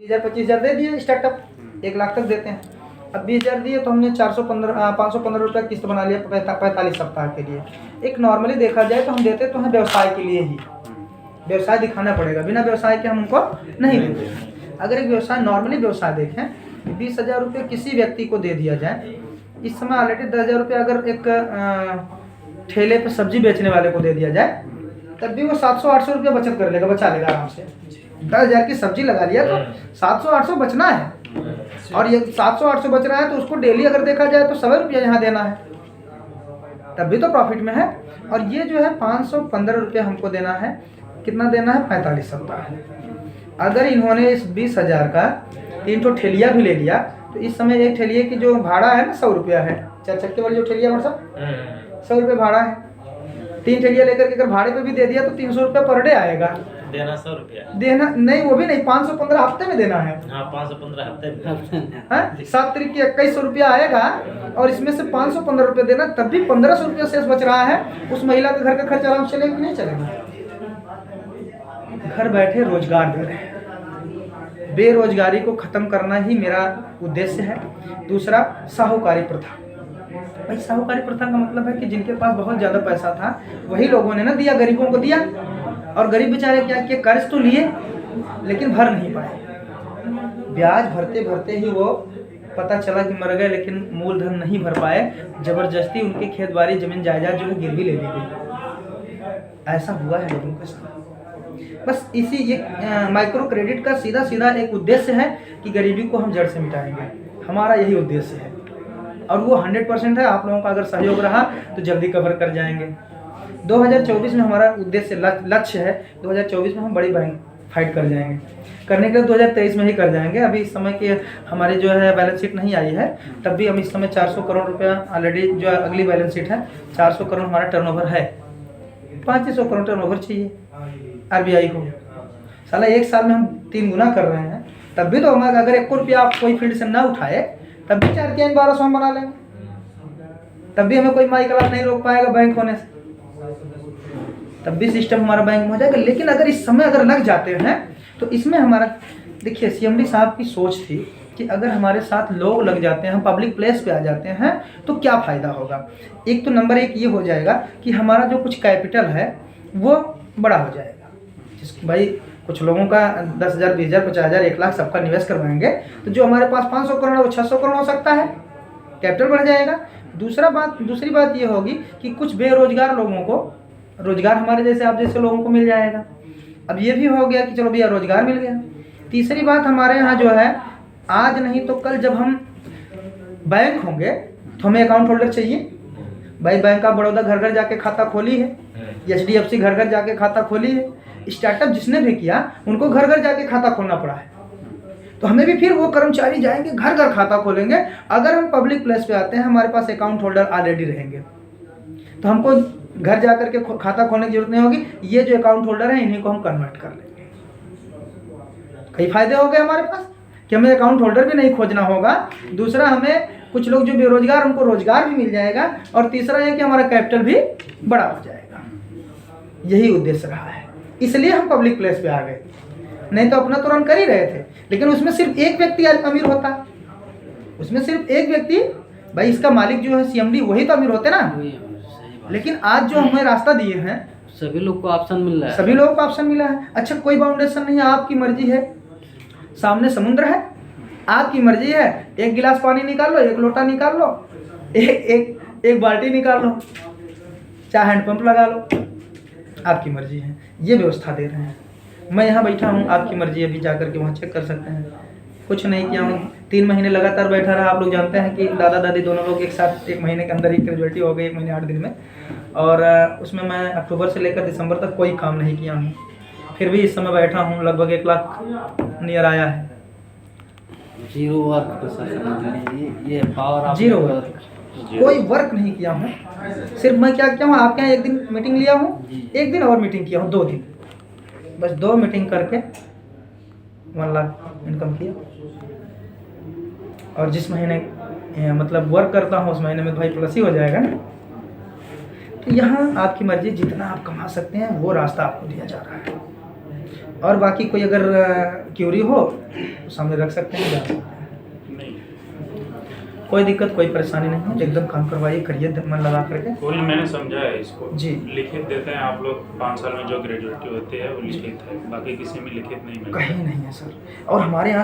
20,000 25,000 दे दिए स्टार्टअप, 1 लाख तक देते हैं। अब 20,000 दिए तो हमने 515 रुपये किस्त बना लिया 45 सप्ताह के लिए। एक नॉर्मली देखा जाए तो हम देते तो हैं व्यवसाय के लिए ही, व्यवसाय दिखाना पड़ेगा, बिना व्यवसाय के हम उनको नहीं देते। अगर एक व्यवसाय नॉर्मली व्यवसाय देखें, 20,000 रुपये किसी व्यक्ति को दे दिया जाए, इस समय ऑलरेडी 10,000 रुपये अगर एक ठेले पर सब्जी बेचने वाले को दे दिया जाए तब भी वो 700-800 रुपये बचत कर लेगा, बचा लेगा आराम से। 10,000 की सब्जी लगा लिया तो 700-800 बचना है, और ये 700-800 बच रहा है तो उसको डेली अगर देखा जाए तो 100 रुपया यहाँ देना है, तब भी तो प्रॉफिट में है। और ये जो है 515 रुपये हमको देना है, कितना देना है 45 सप्ताह। अगर इन्होंने इस 20,000 का 3 ठो ठेलिया भी ले लिया तो इस समय एक ठेलिए की जो भाड़ा है ना 100 रुपया है, 4 चक्के वाली जो ठेलिया मतलब 100 रुपये भाड़ा है। 3 ठेलिया लेकर के अगर भाड़े पे भी दे दिया तो 300 रुपये पर डे आएगा। देना 100 रुपया देना नहीं, वो भी नहीं, 515 हफ्ते में देना है। हाँ 515 हफ्ते में 7 तरीके 2100 रुपया आएगा और इसमें से 515 रुपये देना, तब भी 1500 रुपया शेष बच रहा है। उस महिला के घर का खर्च आराम से चलेगा कि नहीं चलेगा? घर बैठे रोजगार दे रहे हैं। बेरोजगारी को खत्म करना ही मेरा उद्देश्य है। दूसरा, साहूकारी प्रथा। भाई साहूकारी प्रथा का मतलब है कि जिनके पास बहुत ज़्यादा पैसा था वही लोगों ने ना दिया, गरीबों को दिया, और गरीब बेचारे क्या किए, कर्ज तो लिए लेकिन भर नहीं पाए। ब्याज भरते भरते ही वो पता चला कि मर गए, लेकिन मूलधन नहीं भर पाए। जबरदस्ती उनकी खेत बाड़ी जमीन जायदाद जो है गिरवी ले ली गई। ऐसा हुआ है लोगों के साथ। बस इसी ये माइक्रो क्रेडिट का सीधा सीधा एक उद्देश्य है कि गरीबी को हम जड़ से मिटाएंगे। हमारा यही उद्देश्य है और वो 100% है। आप लोगों का अगर सहयोग रहा तो जल्दी कवर कर जाएंगे। 2024 में हमारा उद्देश्य लक्ष्य है, 2024 में हम बड़ी बैंक फाइट कर जाएंगे। करने के लिए 2023 में ही कर जाएंगे। अभी इस समय के हमारी जो है बैलेंस शीट नहीं आई है, तब भी हम इस समय 400 करोड़ रुपया ऑलरेडी, जो अगली बैलेंस शीट है 400 करोड़ हमारा टर्नओवर है। 500 करोड़ टर्नओवर चाहिए RBI को। साला 1 साल में हम 3 गुना कर रहे हैं, तब भी तो हमारा अगर 1 रुपया आप कोई फील्ड से ना उठाए तब भी 4 के 1200 हम बना लेंगे, तब भी हमें कोई माई क्लास नहीं रोक पाएगा बैंक होने से, तब भी सिस्टम हमारा बैंक में हो जाएगा। लेकिन अगर इस समय अगर लग जाते हैं तो इसमें हमारा, देखिए CMD साहब की सोच थी कि अगर हमारे साथ लोग लग जाते हैं, हम पब्लिक प्लेस पे आ जाते हैं तो क्या फ़ायदा होगा। एक तो नंबर 1 ये हो जाएगा कि हमारा जो कुछ कैपिटल है वो बड़ा हो जाएगा। भाई कुछ लोगों का 10,000 20,000 50,000 1 लाख सबका निवेश करवाएंगे तो जो हमारे पास 500 करोड़ वो 600 करोड़ हो सकता है, कैपिटल बढ़ जाएगा। दूसरी बात ये होगी कि कुछ बेरोजगार लोगों को रोजगार हमारे जैसे आप जैसे लोगों को मिल जाएगा। अब ये भी हो गया कि चलो भैया रोजगार मिल गया। तीसरी बात, हमारे यहाँ जो है आज नहीं तो कल जब हम बैंक होंगे तो हमें अकाउंट होल्डर चाहिए। भाई बैंक ऑफ बड़ौदा घर घर जाके खाता खोली है, HDFC घर घर जाके खाता खोली है। स्टार्टअप जिसने भी किया उनको घर घर जाके खाता खोलना पड़ा है, तो हमें भी फिर वो कर्मचारी जाएंगे घर घर खाता खोलेंगे। अगर हम पब्लिक प्लेस पे आते हैं, हमारे पास अकाउंट होल्डर ऑलरेडी रहेंगे तो हमको घर जा करके खाता खोलने की जरूरत नहीं होगी। ये जो अकाउंट होल्डर है इन्हीं को हम कन्वर्ट कर लेंगे। कई फायदे हो गए हमारे पास कि हमें अकाउंट होल्डर भी नहीं खोजना होगा। दूसरा, हमें कुछ लोग जो बेरोजगार उनको रोजगार भी मिल जाएगा। और तीसरा है कि हमारा कैपिटल भी बड़ा हो जाएगा। यही उद्देश्य रहा है, इसलिए हम पब्लिक प्लेस पे आ गए। नहीं तो अपना तो रन कर ही रहे थे, लेकिन उसमें सिर्फ एक व्यक्ति अमीर होता, उसमें सिर्फ एक व्यक्ति, भाई इसका मालिक जो है CMD वही तो अमीर होते ना। लेकिन आज जो हमें रास्ता दिए हैं, सभी लोग को ऑप्शन मिल रहा है, सभी लोगों को ऑप्शन मिला है। अच्छा, कोई बाउंडेशन नहीं है, आपकी मर्जी है। सामने समुद्र है, आपकी मर्जी है। 1 गिलास पानी निकाल लो, 1 लोटा निकाल लो, एक बाल्टी निकाल लो, चाहे हैंडपंप लगा लो, आपकी मर्जी है। ये व्यवस्था दे रहे हैं। मैं यहाँ बैठा हूँ, आपकी मर्जी है, अभी जा करके वहाँ चेक कर सकते हैं। कुछ नहीं किया हूँ, 3 महीने लगातार बैठा रहा। आप लोग जानते हैं कि दादा दादी दोनों लोग एक साथ 1 महीने के अंदर ही ग्रेजुएटी हो गई, 1 महीने 8 दिन में। और उसमें मैं अक्टूबर से लेकर दिसंबर तक कोई काम नहीं किया हूँ, फिर भी इस समय बैठा हूँ। लगभग 1 लाख नियर आया है। जीरो वर्क, ये पावर जीरो वर्क, कोई वर्क नहीं किया हूँ। सिर्फ मैं क्या किया हूँ, आपके यहाँ 1 दिन मीटिंग लिया हूँ, 1 दिन और मीटिंग किया हूँ, 2 दिन, बस 2 मीटिंग करके 1 लाख इनकम किया। और जिस महीने मतलब वर्क करता हूँ उस महीने में भाई प्लस ही हो जाएगा ना। तो यहाँ आपकी मर्जी, जितना आप कमा सकते हैं वो रास्ता आपको दिया जा रहा है। और बाकी कोई अगर क्यूरी हो तो सामने रख सकते हैं, जा सकते हैं। नहीं, कोई दिक्कत कोई परेशानी नहीं है, एकदम काम करवाइए, करिए मन लगा करके। पूरी मैंने समझा है इसको। जी। लिखित देते हैं आप लोग 5 साल में जो ग्रेजुएटी होती है वो लिखित है, बाकी किसी में लिखित नहीं मिलता। कहीं नहीं है सर। और हमारे यहाँ